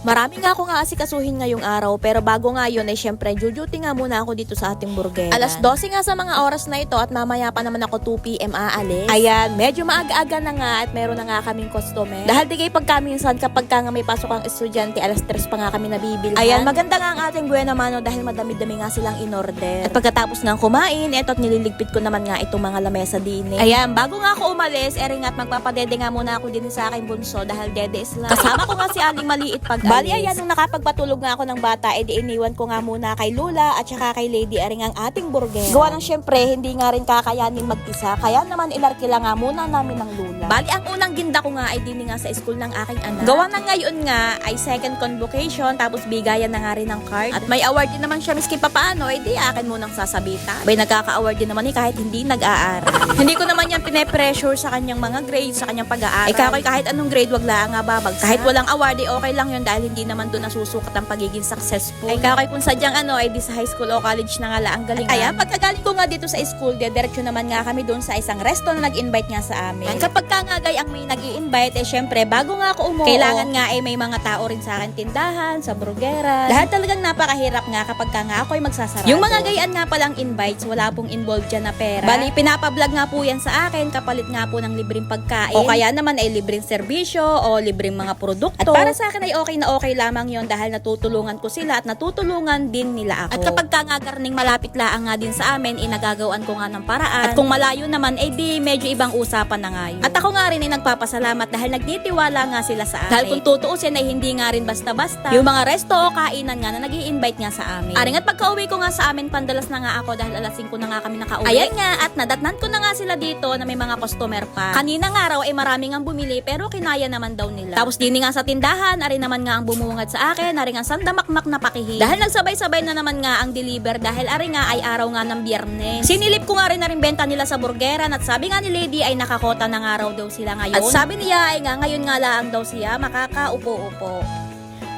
Marami nga ako nga asikasuhin ngayong araw, pero bago nga yun ay syempre duty nga muna ako dito sa ating burger. Alas 12 nga sa mga oras na ito at mamaya pa naman ako 2 PM aalis. Ayan, medyo maaga-aga na nga at meron na nga kaming customer. Dahil digay pagka minsan kapag ka nga may pasok ang estudyante, alas 3 pa nga kami nabibilhan. Ayan, maganda nga ang ating buena mano dahil madami-dami nga silang in-order. At pagkatapos nga kumain, eto at nililigpit ko naman nga itong mga lamesa din. Ayan, bago nga ako umalis, ering at magpapadede nga muna ako din sa aking bunso dahil dede is lang. Kasama ko nga si Aling Maliit pag bali, ayan, nung nakapagpatulog nga ako ng bata, edi iniwan ko nga muna kay Lula at saka kay Lady Aring ang ating burger. Gawa ng syempre, hindi nga rin kakayanin mag-isa, kaya naman inarkila nga muna namin ng Lula. Bali, ang unang ginda ko nga ay din nga sa school ng aking anak. Gawa na ngayon nga ay second convocation, tapos bigayan na nga rin ng card. At may award din naman siya, miski papaano, edi akin munang sasabitan. Bay, nagkaka-award din naman kahit hindi nag-aaral. Hindi ko naman yan pine-pressure sa kanyang mga grades, sa kanyang pag-aaral. Kahit anong grade, wag lang nga babagsak. Kahit walang award, okay lang yun dahil hindi naman doon nasusukat ang pagiging successful. Kung sadyang di sa high school o college na nga lang ang galingan. Kaya pagkagaling ko nga dito sa school, diretso naman nga kami doon sa isang resto na nag-invite nga sa amin. Kapag ka nga ang may nag-i-invite, syempre, bago nga ako umuo, kailangan nga may mga tao rin sa akin tindahan, sa burgeran. Lahat talagang napakahirap nga kapag ka nga ako ay magsasarado. Yung mga gayaan nga palang invites, wala pong involved dyan na pera. Bali, pinapablog nga po yan sa akin, kapalit nga po ng libreng pagkain. O kaya naman ay libreng serbisyo o libreng mga produkto. At para sa akin ay okay na okay lamang yon dahil natutulungan ko sila at natutulungan din nila ako. At kapag ka nga karning malapit laang nga din sa amin, inagagawaan ko nga ng paraan. At kung malayo naman, di medyo ibang usapan na nga yun. At ako nga rin ay nagpapasalamat dahil nagtitiwala nga sila sa amin. Dahil kung tutuusin ay hindi nga rin basta-basta yung mga resto o kainan nga na nag-i-invite nga sa amin. Aring at pagka-uwi ko nga sa amin, pandalas na nga ako dahil alas 5 na nga kami nakauwi. Ayan nga, at nadatnan ko na nga sila dito na may mga customer pa. Kanina nga raw ay maraming ang bumili pero kinaya naman daw nila. Tapos din nga sa tindahan, ari naman nga ang bumungad sa akin, ari nga sandamakmak na pakihi. Dahil nagsabay-sabay na naman nga ang deliver dahil ari nga ay araw nga ng Biyernes. Sinilip ko nga rin na rin benta nila sa burgeran at sabi nga ni Lady ay nakakota na nga raw daw sila ngayon. At sabi niya ay nga ngayon nga lang daw siya makakaupo-upo.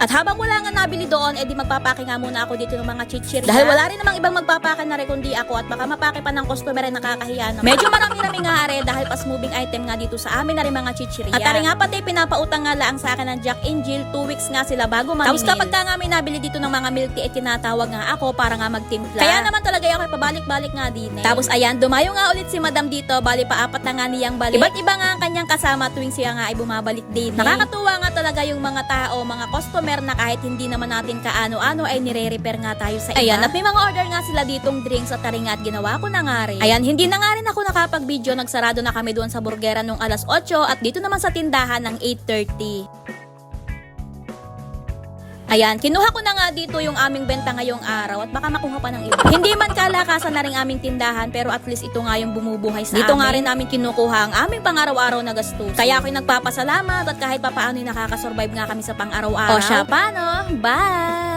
At habang wala nga nabili doon, edi magpapake nga muna ako dito ng mga chichirya. Dahil wala rin namang ibang magpapake na rin kundi ako at baka mapake pa ng customer ay nakakahiya naman. Medyo marami-rami nga are dahil pas moving item nga dito sa amin na rin mga chichirya. At ari nga pati pinapautang nga lang sa akin ng Jack and Jill, 2 weeks nga sila bago mamimil. Tapos kapag ka nga may nabili dito ng mga milk tea, tinatawag nga ako para nga magtimpla. Kaya naman talaga ako pabalik-balik nga din eh. Tapos ayan, dumayo nga ulit si Madam dito, bali pa 4 na nga niyang balik. Iba't iba nga ang kanyang kasama tuwing siya nga ay bumabalik din. Nakakatuwa nga talaga yung mga tao, mga customer na kahit hindi naman natin kaano-ano ay nire-repair nga tayo sa iba. Ayan, at may mga order nga sila ditong drinks at taringa at ginawa ko na nga rin. Ayan, hindi na nga rin ako nakapag-video, nagsarado na kami doon sa burgeran nung alas 8 at dito naman sa tindahan ng 8:30. Ayan, kinuha ko na nga dito yung aming benta ngayong araw at baka makuha pa ng iba. Hindi man kalakasan na rin aming tindahan pero at least ito nga yung bumubuhay sa dito amin. Dito nga rin namin kinukuha ang aming pang-araw-araw na gastos. Kaya ako'y nagpapasalamat at kahit papaano'y nakakasurvive nga kami sa pang-araw-araw. O siya, paano? Bye!